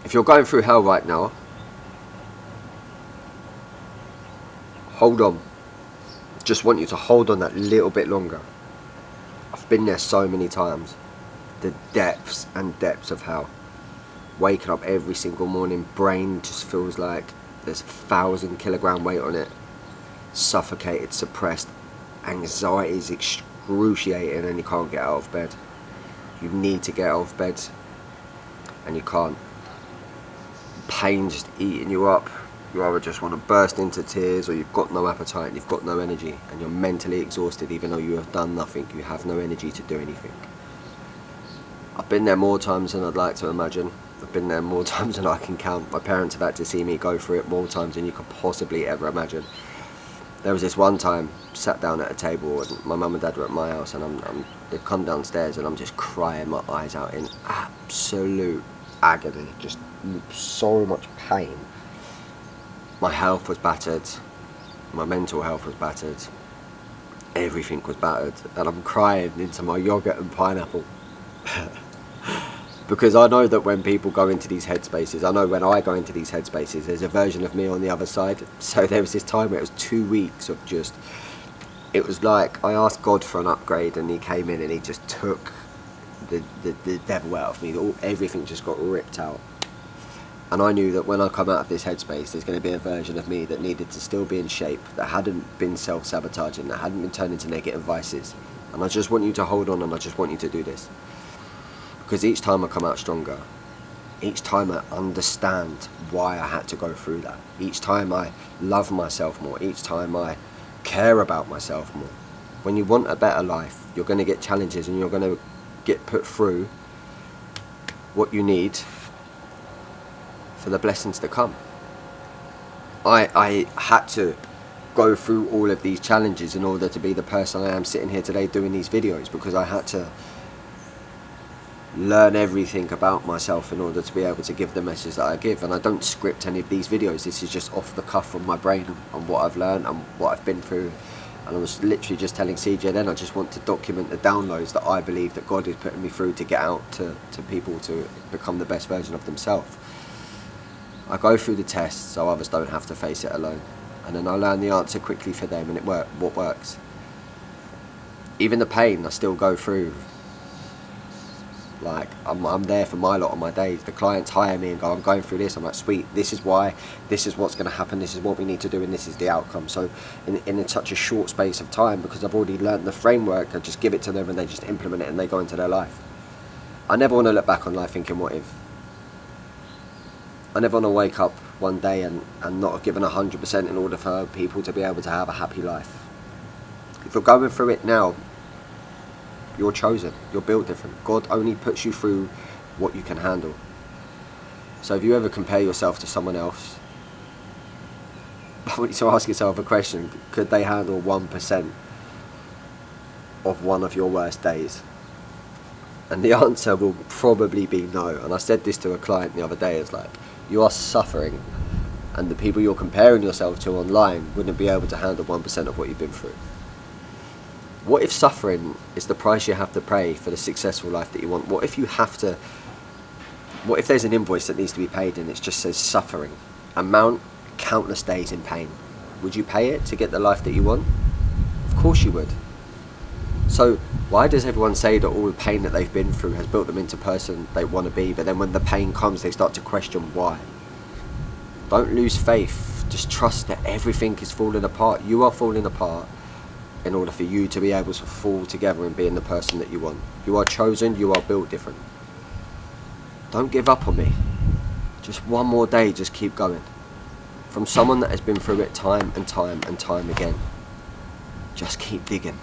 If you're going through hell right now, hold on. Just want you to hold on that little bit longer. I've been there so many times. The depths and depths of hell. Waking up every single morning, brain just feels like there's 1,000 kilogram weight on it. Suffocated, suppressed, anxiety is excruciating, and you can't get out of bed. You need to get out of bed and you can't. Pain just eating you up. You either just want to burst into tears, or you've got no appetite and you've got no energy, and you're mentally exhausted even though you have done nothing. You have no energy to do anything. I've been there more times than I'd like to imagine. I've been there more times than I can count. My parents have had to see me go through it more times than you could possibly ever imagine. There was this one time, sat down at a table, and my mum and dad were at my house, and they've come downstairs, and I'm just crying my eyes out in absolute agony, just so much pain. My health was battered, my mental health was battered, everything was battered, and I'm crying into my yogurt and pineapple. Because I know that when people go into these headspaces, I know when I go into these headspaces, there's a version of me on the other side. So there was this time where it was 2 weeks of just, it was like I asked God for an upgrade, and he came in and he just took the devil out of me. Everything just got ripped out. And I knew that when I come out of this headspace, there's going to be a version of me that needed to still be in shape, that hadn't been self-sabotaging, that hadn't been turned into negative vices. And I just want you to hold on, and I just want you to do this. Because each time I come out stronger, each time I understand why I had to go through that, each time I love myself more, each time I care about myself more. When you want a better life, you're going to get challenges, and you're going to get put through what you need for the blessings to come. I had to go through all of these challenges in order to be the person I am sitting here today doing these videos, because I had to learn everything about myself in order to be able to give the message that I give. And I don't script any of these videos. This is just off the cuff from my brain and what I've learned and what I've been through. And I was literally just telling CJ then, I just want to document the downloads that I believe that God is putting me through to get out to people to become the best version of themselves. I go through the tests so others don't have to face it alone, and then I learn the answer quickly for them, and what works. Even the pain I still go through. Like, I'm there for my lot on my days. The clients hire me and go, I'm going through this. I'm like, sweet, this is why, this is what's going to happen, this is what we need to do, and this is the outcome. So in such a short space of time, because I've already learnt the framework, I just give it to them and they just implement it and they go into their life. I never want to look back on life thinking, what if? I never want to wake up one day and not have given 100% in order for people to be able to have a happy life. If you're going through it now, you're chosen, you're built different. God only puts you through what you can handle. So if you ever compare yourself to someone else, I want you to ask yourself a question: could they handle 1% of one of your worst days? And the answer will probably be no. And I said this to a client the other day, it's like, you are suffering, and the people you're comparing yourself to online wouldn't be able to handle 1% of what you've been through. What if suffering is the price you have to pay for the successful life that you want? What if there's an invoice that needs to be paid and it just says suffering, amount, countless days in pain? Would you pay it to get the life that you want? Of course you would. So why does everyone say that all the pain that they've been through has built them into the person they want to be, but then when the pain comes they start to question why? Don't lose faith. Just trust that everything is falling apart. You are falling apart in order for you to be able to fall together and being the person that you want. You are chosen, you are built different. Don't give up on me. Just one more day, just keep going. From someone that has been through it time and time and time again. Just keep digging.